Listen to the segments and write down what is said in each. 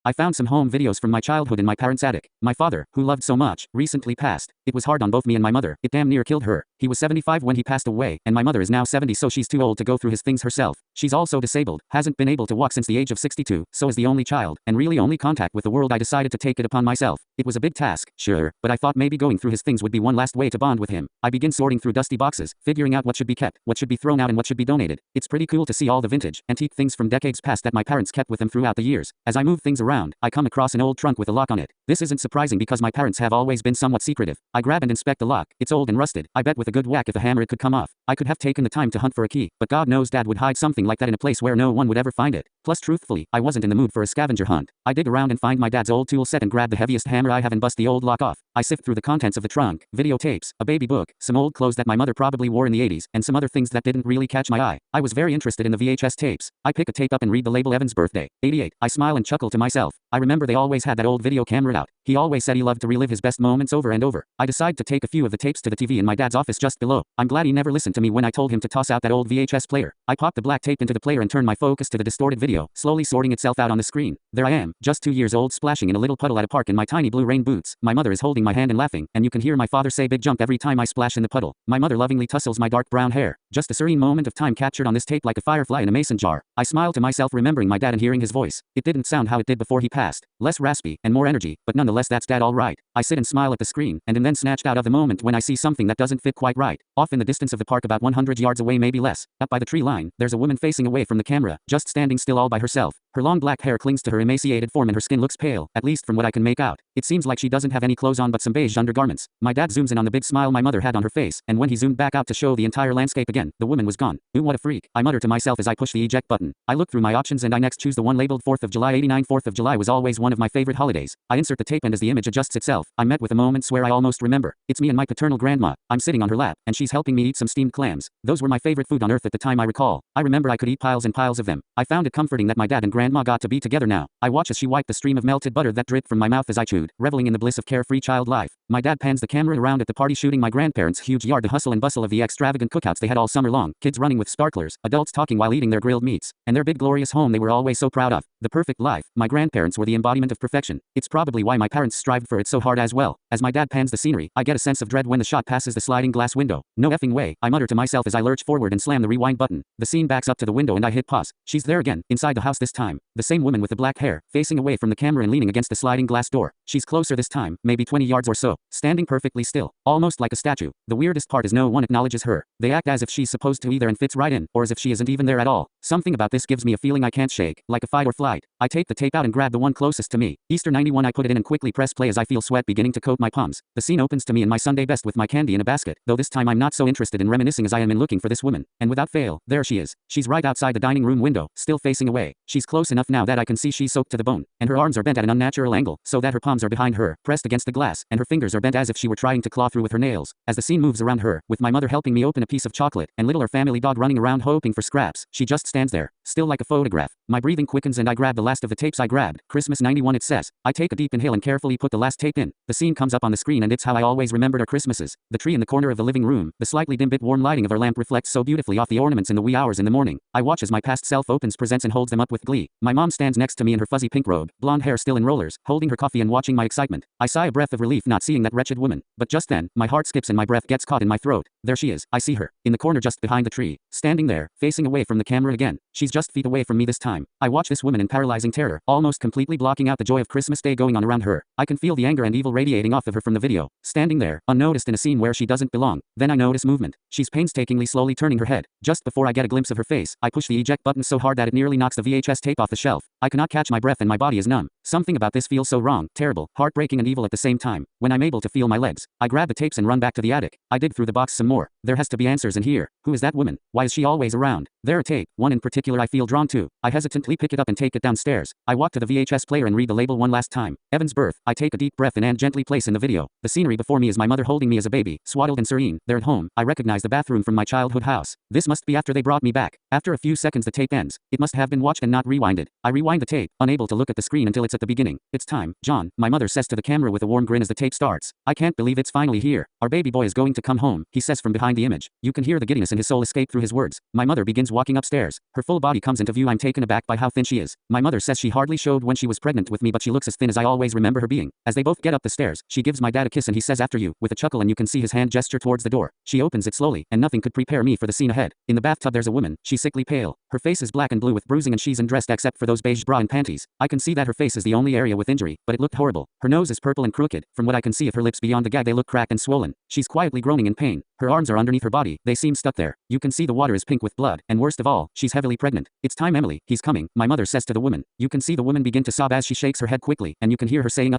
I found some home videos from my childhood in my parents' attic. My father, who loved so much, recently passed. It was hard on both me and my mother. It damn near killed her. He was 75 when he passed away, and my mother is now 70, so she's too old to go through his things herself. She's also disabled, hasn't been able to walk since the age of 62, so as the only child, and really only contact with the world, I decided to take it upon myself. It was a big task, sure, but I thought maybe going through his things would be one last way to bond with him. I begin sorting through dusty boxes, figuring out what should be kept, what should be thrown out, and what should be donated. It's pretty cool to see all the vintage, antique things from decades past that my parents kept with them throughout the years. As I move things around, I come across an old trunk with a lock on it. This isn't surprising because my parents have always been somewhat secretive. I grab and inspect the lock. It's old and rusted. I bet with a good whack if a hammer it could come off. I could have taken the time to hunt for a key, but God knows Dad would hide something like that in a place where no one would ever find it. Plus, truthfully, I wasn't in the mood for a scavenger hunt. I dig around and find my dad's old tool set and grab the heaviest hammer I have and bust the old lock off. I sift through the contents of the trunk, videotapes, a baby book, some old clothes that my mother probably wore in the 80s, and some other things that didn't really catch my eye. I was very interested in the VHS tapes. I pick a tape up and read the label Evan's birthday, 88. I smile and chuckle to myself. I remember they always had that old video camera out. He always said he loved to relive his best moments over and over. I decide to take a few of the tapes to the TV in my dad's office just below. I'm glad he never listened to me when I told him to toss out that old VHS player. I pop the black tape into the player and turn my focus to the distorted video, slowly sorting itself out on the screen. There I am, just 2 years old, splashing in a little puddle at a park in my tiny blue rain boots. My mother is holding my hand and laughing, and you can hear my father say big jump every time I splash in the puddle. My mother lovingly tussles my dark brown hair. Just a serene moment of time captured on this tape like a firefly in a mason jar. I smile to myself remembering my dad and hearing his voice. It didn't sound how it did before he passed. Less raspy, and more energy, but nonetheless that's Dad all right. I sit and smile at the screen, and am then snatched out of the moment when I see something that doesn't fit quite right. Off in the distance of the park about 100 yards away, maybe less, up by the tree line, there's a woman facing away from the camera, just standing still all by herself. Her long black hair clings to her emaciated form and her skin looks pale, at least from what I can make out. It seems like she doesn't have any clothes on but some beige undergarments. My dad zooms in on the big smile my mother had on her face, and when he zoomed back out to show the entire landscape again, the woman was gone. Ooh, what a freak, I mutter to myself as I push the eject button. I look through my options and I next choose the one labeled 4th of July 89. 4th of July was always one of my favorite holidays. I insert the tape and as the image adjusts itself, I'm met with a moments where I almost remember. It's me and my paternal grandma. I'm sitting on her lap, and she's helping me eat some steamed clams. Those were my favorite food on earth at the time I recall. I remember I could eat piles and piles of them. I found it comforting that my dad and grandma got to be together now. I watch as she wiped the stream of melted butter that dripped from my mouth as I chewed, reveling in the bliss of carefree child life. My dad pans the camera around at the party shooting my grandparents' huge yard, the hustle and bustle of the extravagant cookouts they had all summer long, kids running with sparklers, adults talking while eating their grilled meats, and their big glorious home they were always so proud of. The perfect life. My grandparents were the embodiment of perfection. It's probably why my parents strived for it so hard as well. As my dad pans the scenery, I get a sense of dread when the shot passes the sliding glass window. No effing way, I mutter to myself as I lurch forward and slam the rewind button. The scene backs up to the window and I hit pause. She's there again, inside the house this time. The same woman with the black hair, facing away from the camera and leaning against the sliding glass door. She's closer this time, maybe 20 yards or so, standing perfectly still, almost like a statue. The weirdest part is no one acknowledges her. They act as if she's supposed to either and fits right in, or as if she isn't even there at all. Something about this gives me a feeling I can't shake, like a fight or flight. I take the tape out and grab the one closest to me. Easter 91. I put it in and quickly press play as I feel sweat beginning to coat my palms. The scene opens to me in my Sunday best with my candy in a basket, though this time I'm not so interested in reminiscing as I am in looking for this woman. And without fail, there she is. She's right outside the dining room window, still facing away. She's close enough now that I can see she's soaked to the bone, and her arms are bent at an unnatural angle, so that her palms are behind her, pressed against the glass, and her fingers are bent as if she were trying to claw through with her nails. As the scene moves around her, with my mother helping me open a piece of chocolate, and little our family dog running around hoping for scraps, she just stands there, still like a photograph. My breathing quickens and I grab the last of the tapes I grabbed. Christmas 91 it says. I take a deep inhale and carefully put the last tape in. The scene comes up on the screen and it's how I always remembered our Christmases. The tree in the corner of the living room, the slightly dim bit warm lighting of our lamp reflects so beautifully off the ornaments in the wee hours in the morning. I watch as my past self opens presents and holds them up with glee. My mom stands next to me in her fuzzy pink robe, blonde hair still in rollers, holding her coffee and watching my excitement. I sigh a breath of relief not seeing that wretched woman, but just then, my heart skips and my breath gets caught in my throat. There she is. I see her, in the corner just behind the tree, standing there, facing away from the camera again. She's just feet away from me this time. I watch this woman in paralyzing terror, almost completely blocking out the joy of Christmas Day going on around her. I can feel the anger and evil radiating off of her from the video, standing there, unnoticed in a scene where she doesn't belong. Then I notice movement. She's painstakingly slowly turning her head. Just before I get a glimpse of her face, I push the eject button so hard that it nearly knocks the VHS tape off the shelf. I cannot catch my breath and my body is numb. Something about this feels so wrong, terrible, heartbreaking and evil at the same time. When I'm able to feel my legs, I grab the tapes and run back to the attic. I dig through the box some more. There has to be answers in here. Who is that woman? Why is she always around? There a tape, one in particular I feel drawn to. I hesitantly pick it up and take it downstairs. I walk to the VHS player and read the label one last time. Evan's birth. I take a deep breath in and gently place in the video. The scenery before me is my mother holding me as a baby, swaddled and serene. They're at home. I recognize the bathroom from my childhood house. This must be after they brought me back. After a few seconds the tape ends. It must have been watched and not rewinded. I rewind the tape, unable to look at the screen until it's at the beginning. It's time, John, my mother says to the camera with a warm grin as the tape starts. I can't believe it's finally here. Our baby boy is going to come home, he says from behind behind the image. You can hear the giddiness in his soul escape through his words. My mother begins walking upstairs. Her full body comes into view. I'm taken aback by how thin she is. My mother says she hardly showed when she was pregnant with me, but she looks as thin as I always remember her being. As they both get up the stairs, she gives my dad a kiss and he says after you, with a chuckle, and you can see his hand gesture towards the door. She opens it slowly, and nothing could prepare me for the scene ahead. In the bathtub there's a woman. She's sickly pale. Her face is black and blue with bruising and she's undressed except for those beige bra and panties. I can see that her face is the only area with injury, but it looked horrible. Her nose is purple and crooked. From what I can see of her lips beyond the gag they look cracked and swollen. She's quietly groaning in pain. Her arms are underneath her body. They seem stuck there. You can see the water is pink with blood, and worst of all, she's heavily pregnant. It's time, Emily. He's coming, my mother says to the woman. You can see the woman begin to sob as she shakes her head quickly, and you can hear her saying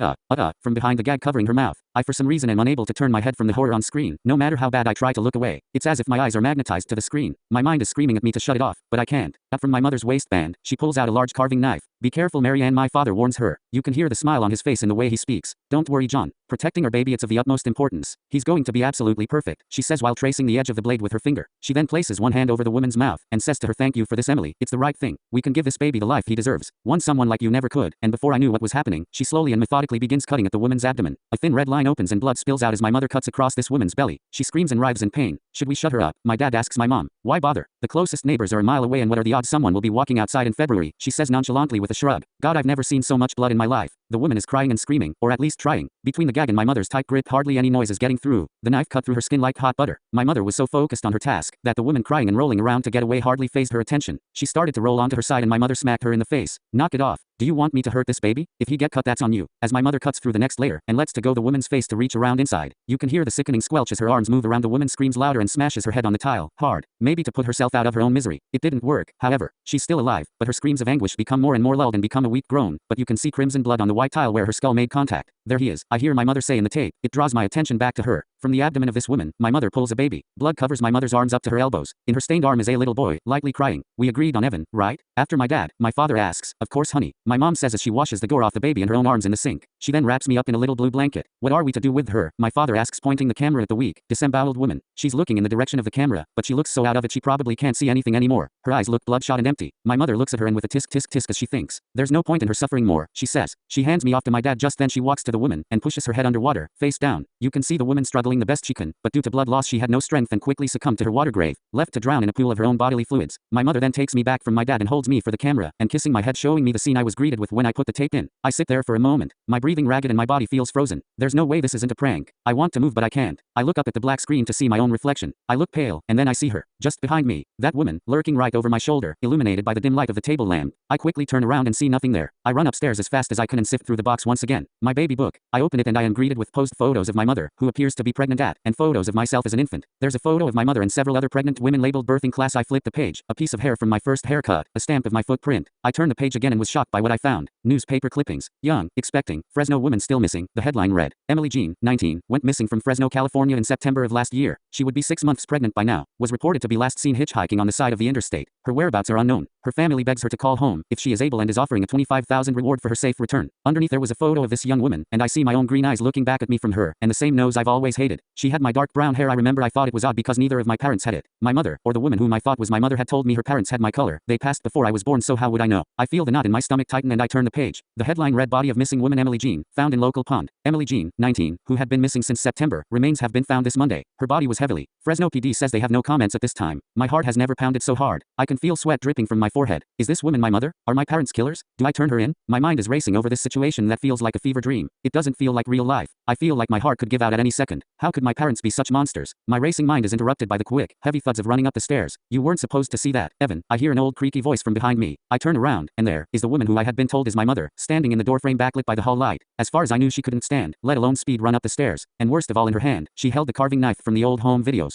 from behind the gag covering her mouth. I for some reason am unable to turn my head from the horror on screen. No matter how bad I try to look away, it's as if my eyes are magnetized to the screen. My mind is screaming at me to shut it off, but I can't. Out from my mother's waistband, she pulls out a large carving knife. Be careful, Mary Ann, my father warns her. You can hear the smile on his face in the way he speaks. Don't worry, John. Protecting our baby, it's of the utmost importance. He's going to be absolutely perfect, she says while tracing the edge of the blade with her finger. She then places one hand over the woman's mouth and says to her, thank you for this, Emily. It's the right thing. We can give this baby the life he deserves. Someone like you never could. And before I knew what was happening, she slowly and methodically begins cutting at the woman's abdomen. A thin red line opens and blood spills out as my mother cuts across this woman's belly. She screams and writhes in pain. Should we shut her up? My dad asks my mom. Why bother? The closest neighbors are a mile away, and what are the odds someone will be walking outside in February? She says nonchalantly with a shrug. God, I've never seen so much blood in my life. The woman is crying and screaming, or at least trying. Between the gag and my mother's tight grip, hardly any noise is getting through. The knife cut through her skin like hot butter. My mother was so focused on her task that the woman crying and rolling around to get away hardly phased her attention. She started to roll onto her side and my mother smacked her in the face. Knock it off. Do you want me to hurt this baby? If he get cut, that's on you. As my mother cuts through the next layer and lets to go the woman's face to reach around inside, you can hear the sickening squelch as her arms move around. The woman screams louder and smashes her head on the tile, hard, maybe to put herself out of her own misery. It didn't work, however. She's still alive, but her screams of anguish become more and more lulled and become a weak groan, but you can see crimson blood on the white tile where her skull made contact. There he is, I hear my mother say in the tape. It draws my attention back to her. From the abdomen of this woman, my mother pulls a baby. Blood covers my mother's arms up to her elbows. In her stained arm is a little boy, likely crying. We agreed on Evan, right? After my dad, my father asks. Of course, honey. My mom says as she washes the gore off the baby in her own arms in the sink. She then wraps me up in a little blue blanket. What are we to do with her? My father asks, pointing the camera at the weak, disemboweled woman. She's looking in the direction of the camera, but she looks so out of it she probably can't see anything anymore. Her eyes look bloodshot and empty. My mother looks at her and with a tisk tisk tisk as she thinks. There's no point in her suffering more, she says. She hands me off to my dad. Just then she walks to the woman and pushes her head underwater, face down. You can see the woman struggling the best she can, but due to blood loss she had no strength and quickly succumbed to her water grave, left to drown in a pool of her own bodily fluids. My mother then takes me back from my dad and holds me for the camera, and kissing my head, showing me the scene I was greeted with when I put the tape in. I sit there for a moment, my breathing ragged and my body feels frozen. There's no way this isn't a prank. I want to move but I can't. I look up at the black screen to see my own reflection. I look pale, and then I see her, just behind me, that woman, lurking right over my shoulder, illuminated by the dim light of the table lamp. I quickly turn around and see nothing there. I run upstairs as fast as I can and sift through the box once again. My baby book. I open it and I am greeted with posed photos of my mother, who appears to be pregnant and photos of myself as an infant. There's a photo of my mother and several other pregnant women labeled birthing class. I flip the page, a piece of hair from my first haircut, a stamp of my footprint. I turn the page again and was shocked by what I found. Newspaper clippings. Young, expecting, Fresno woman still missing. The headline read, Emily Jean, 19, went missing from Fresno, California in September of last year. She would be 6 months pregnant by now. Was reported to be last seen hitchhiking on the side of the interstate. Her whereabouts are unknown. Her family begs her to call home if she is able and is offering a $25,000 reward for her safe return. Underneath there was a photo of this young woman, and I see my own green eyes looking back at me from her, and the same nose I've always hated. She had my dark brown hair. I remember I thought it was odd because neither of my parents had it. My mother, or the woman whom I thought was my mother, had told me her parents had my color. They passed before I was born, so how would I know? I feel the knot in my stomach tighten and I turn the page. The headline read, body of missing woman Emily Jean, found in local pond. Emily Jean, 19, who had been missing since September, remains have been found this Monday. Her body was heavily. Fresno PD says they have no comments at this time. My heart has never pounded so hard. I can feel sweat dripping from my forehead. Is this woman my mother? Are my parents killers? Do I turn her in? My mind is racing over this situation that feels like a fever dream. It doesn't feel like real life. I feel like my heart could give out at any second. How could my parents be such monsters? My racing mind is interrupted by the quick, heavy thuds of running up the stairs. You weren't supposed to see that, Evan. I hear an old creaky voice from behind me. I turn around, and there is the woman who I had been told is my mother, standing in the doorframe backlit by the hall light. As far as I knew, she couldn't stand, let alone speed run up the stairs. And worst of all, in her hand, she held the carving knife from the old home videos.